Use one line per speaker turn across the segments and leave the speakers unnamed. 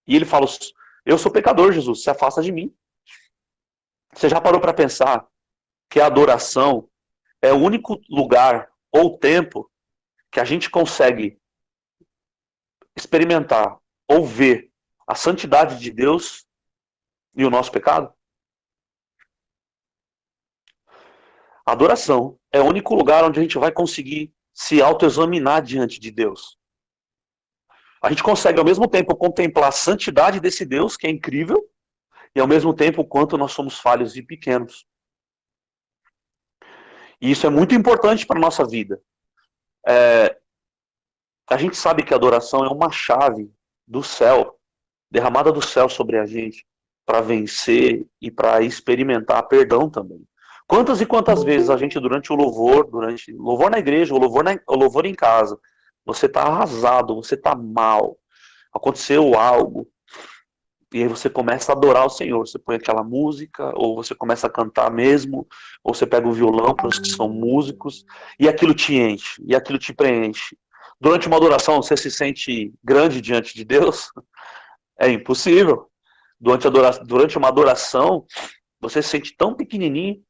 E ele fala, eu sou pecador, Jesus, se afasta de mim. Você já parou para pensar que a adoração é o único lugar ou tempo que a gente consegue experimentar ou ver a santidade de Deus e o nosso pecado? A adoração é o único lugar onde a gente vai conseguir se autoexaminar diante de Deus. A gente consegue, ao mesmo tempo, contemplar a santidade desse Deus, que é incrível, e, ao mesmo tempo, o quanto nós somos falhos e pequenos. E isso é muito importante para a nossa vida. A gente sabe que a adoração é uma chave do céu, derramada do céu sobre a gente, para vencer e para experimentar perdão também. Quantas e quantas vezes a gente, durante louvor na igreja, ou louvor em casa, você está arrasado, você está mal, aconteceu algo, e aí você começa a adorar o Senhor. Você põe aquela música, ou você começa a cantar mesmo, ou você pega o violão para os que são músicos, e aquilo te enche, e aquilo te preenche. Durante uma adoração, você se grande diante de Deus? É impossível. Durante uma adoração, você se sente tão pequenininho,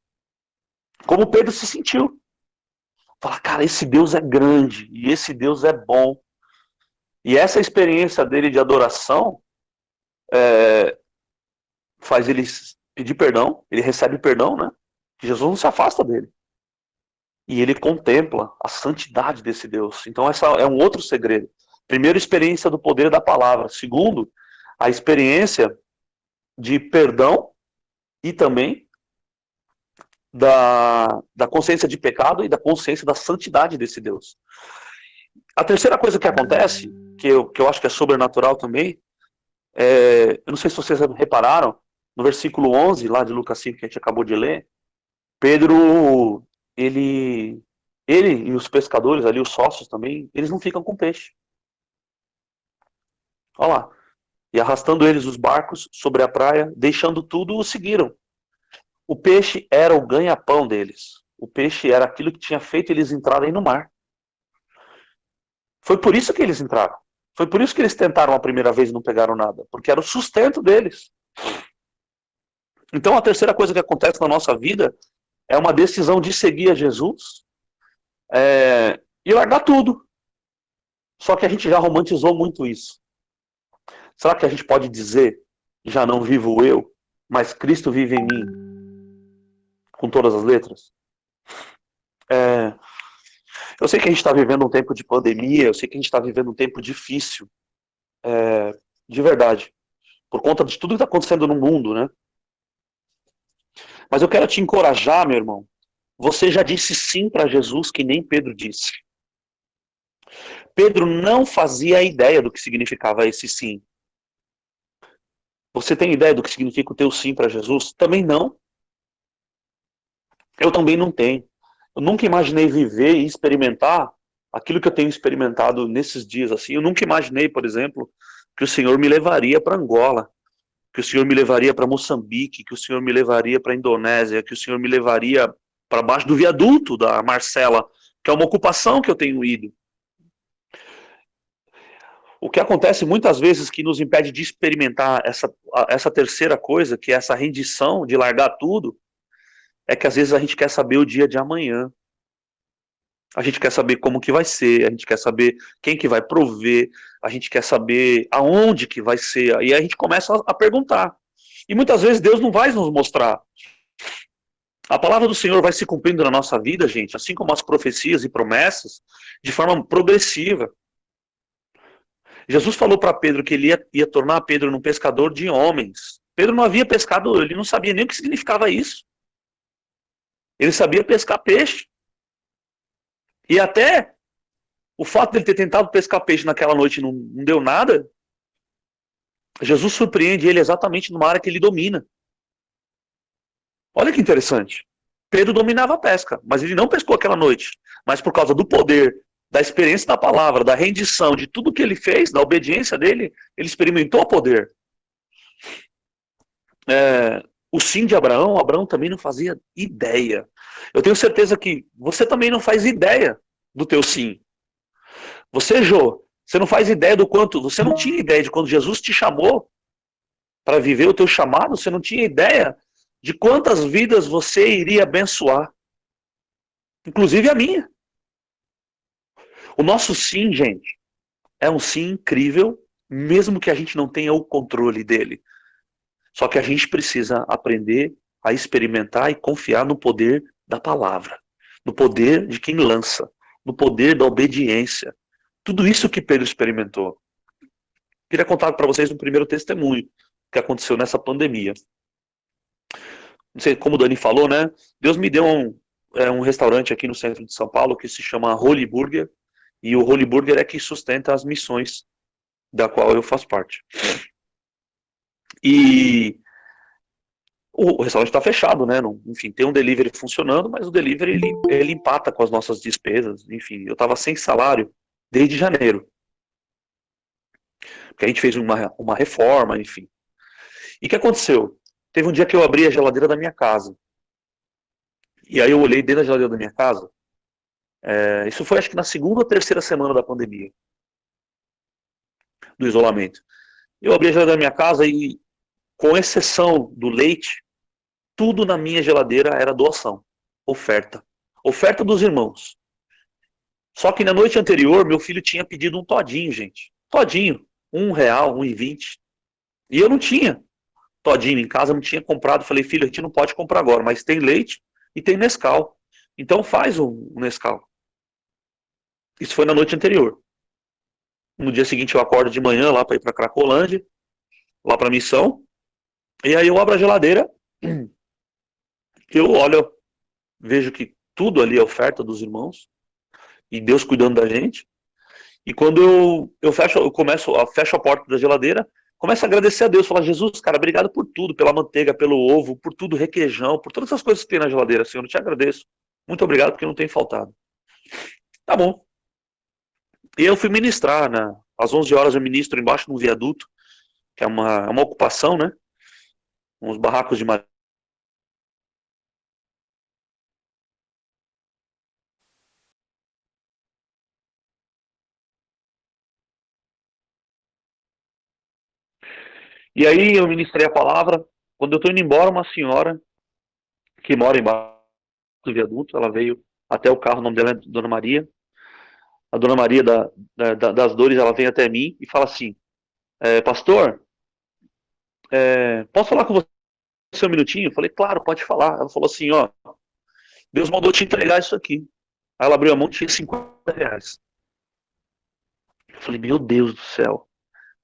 como Pedro se sentiu. Fala, cara, esse Deus é grande, e esse Deus é bom. E essa experiência dele de adoração faz ele pedir perdão, ele recebe perdão, né? Que Jesus não se afasta dele. E ele contempla a santidade desse Deus. Então essa é um outro segredo. Primeiro, experiência do poder da palavra. Segundo, a experiência de perdão e também da consciência de pecado e da consciência da santidade desse Deus. A terceira coisa que acontece, que eu acho que é sobrenatural também, eu não sei se vocês repararam, no versículo 11, lá de Lucas 5, que a gente acabou de ler, Pedro, ele e os pescadores ali, os sócios também, eles não ficam com peixe. Olha lá. E arrastando eles os barcos sobre a praia, deixando tudo, o seguiram. O peixe era o ganha-pão deles. O peixe era aquilo que tinha feito eles entrarem no mar. Foi por isso que eles entraram. Foi por isso que eles tentaram a primeira vez e não pegaram nada. Porque era o sustento deles. Então a terceira coisa que acontece na nossa vida é uma decisão de seguir a Jesus e largar tudo. Só que a gente já romantizou muito isso. Será que a gente pode dizer, já não vivo eu, mas Cristo vive em mim? Com todas as letras? Eu sei que a gente está vivendo um tempo de pandemia, eu sei que a gente está vivendo um tempo difícil, de verdade, por conta de tudo que está acontecendo no mundo, né? Mas eu quero te encorajar, meu irmão. Você já disse sim para Jesus, que nem Pedro disse. Pedro não fazia ideia do que significava esse sim. Você tem ideia do que significa o teu sim para Jesus? Também não. Eu também não tenho. Eu nunca imaginei viver e experimentar aquilo que eu tenho experimentado nesses dias assim. Eu nunca imaginei, por exemplo, que o Senhor me levaria para Angola, que o Senhor me levaria para Moçambique, que o Senhor me levaria para Indonésia, que o Senhor me levaria para baixo do viaduto da Marcela, que é uma ocupação que eu tenho ido. O que acontece muitas vezes que nos impede de experimentar essa terceira coisa, que é essa rendição de largar tudo, é que às vezes a gente quer saber o dia de amanhã. A gente quer saber como que vai ser, a gente quer saber quem que vai prover, a gente quer saber aonde que vai ser, e aí a gente começa a perguntar. E muitas vezes Deus não vai nos mostrar. A palavra do Senhor vai se cumprindo na nossa vida, gente, assim como as profecias e promessas, de forma progressiva. Jesus falou para Pedro que ele ia tornar Pedro um pescador de homens. Pedro não havia pescado, ele não sabia nem o que significava isso. Ele sabia pescar peixe. E até o fato de ele ter tentado pescar peixe naquela noite e não deu nada, Jesus surpreende ele exatamente numa área que ele domina. Olha que interessante. Pedro dominava a pesca, mas ele não pescou aquela noite. Mas por causa do poder, da experiência da palavra, da rendição, de tudo que ele fez, da obediência dele, ele experimentou o poder. O sim de Abraão, Abraão também não fazia ideia. Eu tenho certeza que você também não faz ideia do teu sim. Você, Jô, Você não faz ideia do quanto, você não tinha ideia de quando Jesus te chamou para viver o teu chamado, você não tinha ideia de quantas vidas você iria abençoar, inclusive a minha. O nosso sim, gente, é um sim incrível, mesmo que a gente não tenha o controle dele. Só que a gente precisa aprender a experimentar e confiar no poder da palavra, no poder de quem lança, no poder da obediência. Tudo isso que Pedro experimentou. Queria contar para vocês um primeiro testemunho que aconteceu nessa pandemia. Não sei, como o Dani falou, né? Deus me deu um restaurante aqui no centro de São Paulo que se chama Holy Burger, e o Holy Burger é que sustenta as missões da qual eu faço parte. E o restaurante está fechado, né? Enfim, tem um delivery funcionando, mas o delivery ele empata com as nossas despesas. Enfim, eu estava sem salário desde janeiro, porque a gente fez uma reforma, enfim. E o que aconteceu? Teve um dia que eu abri a geladeira da minha casa. E aí eu olhei dentro da geladeira da minha casa. Isso foi acho que na segunda ou terceira semana da pandemia, do isolamento. Eu abri a geladeira da minha casa e, com exceção do leite, tudo na minha geladeira era doação, oferta. Oferta dos irmãos. Só que na noite anterior, meu filho tinha pedido um todinho, gente. Todinho. R$ 1, R$ 1,20. E eu não tinha todinho em casa, não tinha comprado. Falei, filho, a gente não pode comprar agora, mas tem leite e tem Nescau. Então faz um Nescau. Isso foi na noite anterior. No dia seguinte eu acordo de manhã lá para ir para Cracolândia, lá para missão. E aí eu abro a geladeira, eu olho, vejo que tudo ali é oferta dos irmãos e Deus cuidando da gente. E quando eu fecho, fecho a porta da geladeira, começo a agradecer a Deus, falar, Jesus, cara, obrigado por tudo, pela manteiga, pelo ovo, por tudo, requeijão, por todas essas coisas que tem na geladeira, Senhor, eu te agradeço. Muito obrigado porque não tem faltado. Tá bom. E eu fui ministrar, né? Às 11 horas eu ministro embaixo de um viaduto, que é uma ocupação, né? Uns barracos de madeira. E aí eu ministrei a palavra. Quando eu tô indo embora, uma senhora que mora embaixo do viaduto, ela veio até o carro, o nome dela é Dona Maria. A Dona Maria das Dores, ela vem até mim e fala assim, pastor, posso falar com você um minutinho? Eu falei, claro, pode falar. Ela falou assim, ó, Deus mandou te entregar isso aqui. Aí ela abriu a mão e tinha R$ 50. Eu falei, meu Deus do céu,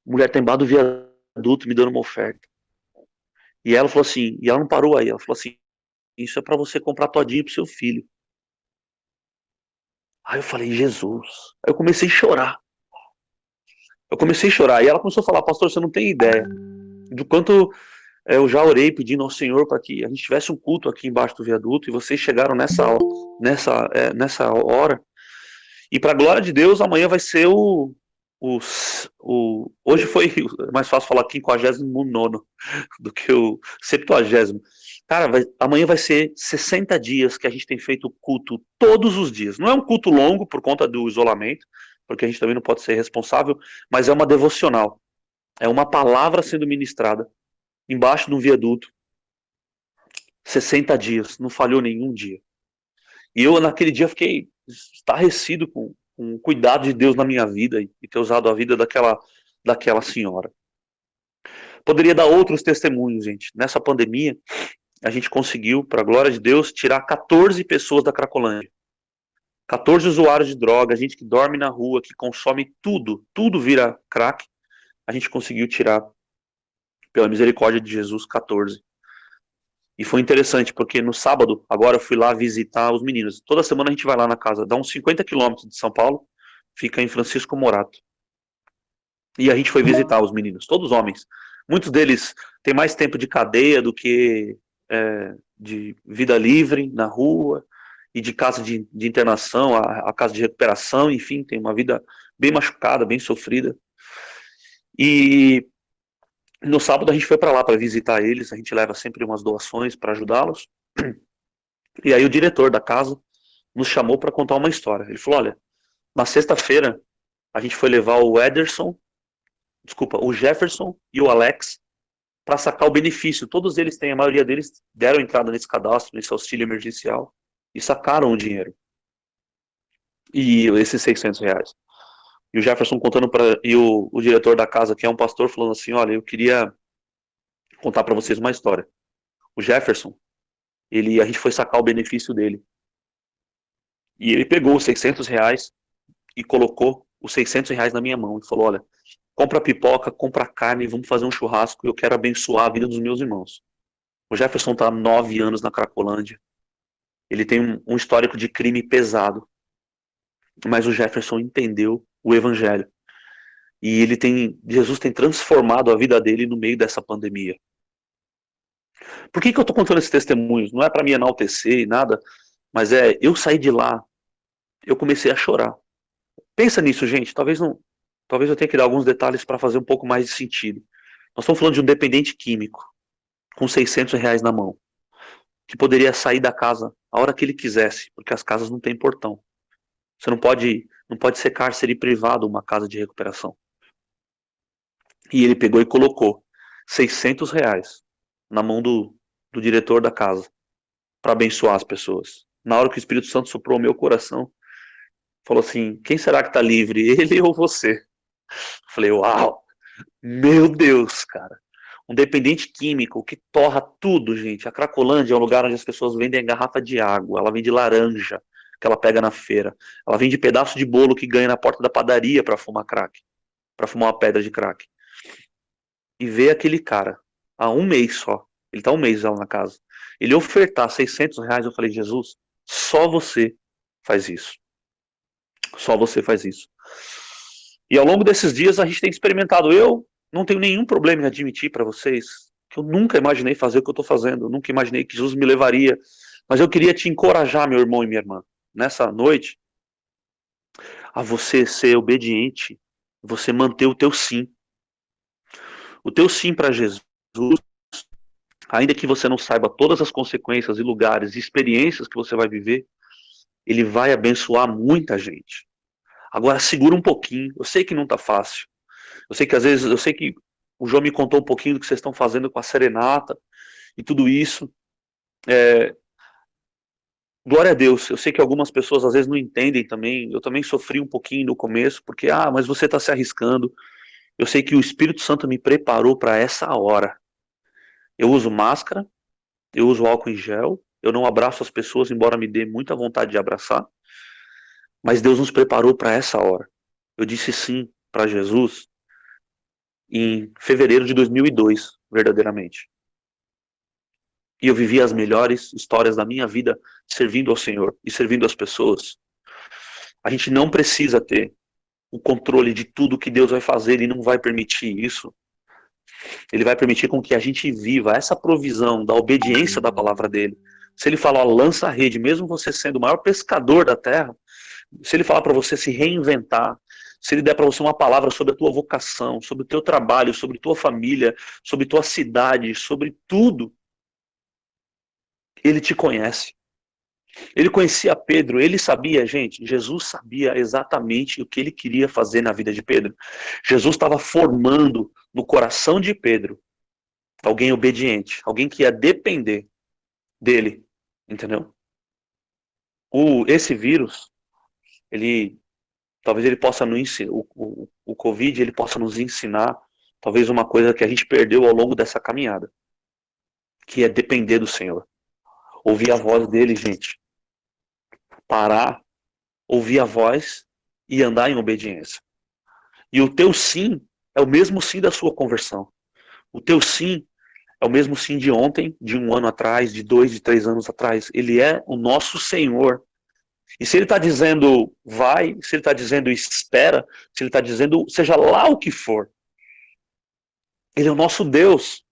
mulher tá embaixo do viaduto me dando uma oferta. E ela falou assim, e ela não parou aí, ela falou assim, isso é para você comprar todinho pro seu filho. Aí eu falei, Jesus. Aí eu comecei a chorar. Eu comecei a chorar. E ela começou a falar, pastor, você não tem ideia do quanto eu já orei pedindo ao Senhor para que a gente tivesse um culto aqui embaixo do viaduto e vocês chegaram nessa hora. E para a glória de Deus, amanhã vai ser hoje foi mais fácil falar 59º do que o 70º. Cara, amanhã vai ser 60 dias que a gente tem feito culto todos os dias. Não é um culto longo por conta do isolamento, porque a gente também não pode ser responsável, mas é uma devocional. É uma palavra sendo ministrada embaixo de um viaduto. 60 dias, não falhou nenhum dia. E eu, naquele dia, fiquei estarrecido com o cuidado de Deus na minha vida e ter usado a vida daquela senhora. Poderia dar outros testemunhos, gente. Nessa pandemia, a gente conseguiu, para a glória de Deus, tirar 14 pessoas da Cracolândia. 14 usuários de droga, gente que dorme na rua, que consome tudo vira crack. A gente conseguiu tirar, pela misericórdia de Jesus, 14. E foi interessante, porque no sábado, agora eu fui lá visitar os meninos. Toda semana a gente vai lá na casa, dá uns 50 quilômetros de São Paulo, fica em Francisco Morato. E a gente foi visitar os meninos, todos homens. Muitos deles têm mais tempo de cadeia do que de vida livre na rua e de casa de internação, a casa de recuperação, enfim, tem uma vida bem machucada, bem sofrida. E no sábado a gente foi para lá para visitar eles, a gente leva sempre umas doações para ajudá-los. E aí o diretor da casa nos chamou para contar uma história. Ele falou, olha, na sexta-feira a gente foi levar o Jefferson e o Alex para sacar o benefício. Todos eles têm, a maioria deles deram entrada nesse cadastro, nesse auxílio emergencial, e sacaram o dinheiro. E esses R$ 600. E o Jefferson contando para. E o diretor da casa, que é um pastor, falando assim: olha, eu queria contar para vocês uma história. O Jefferson, a gente foi sacar o benefício dele. E ele pegou os R$ 600 e colocou os R$ 600 na minha mão e falou: olha, compra pipoca, compra carne, vamos fazer um churrasco, eu quero abençoar a vida dos meus irmãos. O Jefferson está há 9 anos na Cracolândia. Ele tem um histórico de crime pesado. Mas o Jefferson entendeu o evangelho. E Jesus tem transformado a vida dele no meio dessa pandemia. Por que eu estou contando esses testemunhos? Não é para me enaltecer e nada, mas eu saí de lá, eu comecei a chorar. Pensa nisso, gente. Talvez eu tenha que dar alguns detalhes para fazer um pouco mais de sentido. Nós estamos falando de um dependente químico, com R$ 600 na mão, que poderia sair da casa a hora que ele quisesse, porque as casas não têm portão. Você não pode ser cárcere privado uma casa de recuperação. E ele pegou e colocou R$ 600 na mão do diretor da casa para abençoar as pessoas. Na hora que o Espírito Santo soprou o meu coração, falou assim: quem será que está livre, ele ou você? Falei: uau, meu Deus, cara. Um dependente químico que torra tudo, gente. A Cracolândia é um lugar onde as pessoas vendem garrafa de água, ela vende laranja que ela pega na feira, ela vende pedaço de bolo que ganha na porta da padaria para fumar crack, para fumar uma pedra de crack. E ver aquele cara, há um mês só, ele está um mês lá na casa, ele ofertar R$ 600, eu falei: Jesus, só você faz isso. Só você faz isso. E ao longo desses dias a gente tem experimentado. Eu não tenho nenhum problema em admitir para vocês que eu nunca imaginei fazer o que eu estou fazendo, eu nunca imaginei que Jesus me levaria, mas eu queria te encorajar, meu irmão e minha irmã, nessa noite, a você ser obediente, você manter o teu sim. O teu sim para Jesus, ainda que você não saiba todas as consequências e lugares e experiências que você vai viver, ele vai abençoar muita gente. Agora segura um pouquinho. Eu sei que não tá fácil. Eu sei que o João me contou um pouquinho do que vocês estão fazendo com a serenata e tudo isso. Glória a Deus. Eu sei que algumas pessoas às vezes não entendem também. Eu também sofri um pouquinho no começo, porque mas você está se arriscando. Eu sei que o Espírito Santo me preparou para essa hora. Eu uso máscara, eu uso álcool em gel, eu não abraço as pessoas, embora me dê muita vontade de abraçar, mas Deus nos preparou para essa hora. Eu disse sim para Jesus em fevereiro de 2002, verdadeiramente. E eu vivi as melhores histórias da minha vida servindo ao Senhor e servindo as pessoas. A gente não precisa ter o controle de tudo que Deus vai fazer, Ele não vai permitir isso. Ele vai permitir com que a gente viva essa provisão da obediência da palavra dele. Se ele falar, lança a rede, mesmo você sendo o maior pescador da terra, se ele falar para você se reinventar, se ele der para você uma palavra sobre a tua vocação, sobre o teu trabalho, sobre tua família, sobre tua cidade, sobre tudo, ele te conhece. Ele conhecia Pedro, ele sabia, gente, Jesus sabia exatamente o que ele queria fazer na vida de Pedro. Jesus estava formando no coração de Pedro alguém obediente, alguém que ia depender dele, entendeu? Esse vírus, talvez ele possa nos ensinar, o Covid, ele possa nos ensinar talvez uma coisa que a gente perdeu ao longo dessa caminhada, que é depender do Senhor. Ouvir a voz dele, gente. Parar, ouvir a voz e andar em obediência. E o teu sim é o mesmo sim da sua conversão. O teu sim é o mesmo sim de ontem, de 1 ano atrás, de 2, de 3 anos atrás. Ele é o nosso Senhor. E se ele está dizendo vai, se ele está dizendo espera, se ele está dizendo seja lá o que for, ele é o nosso Deus.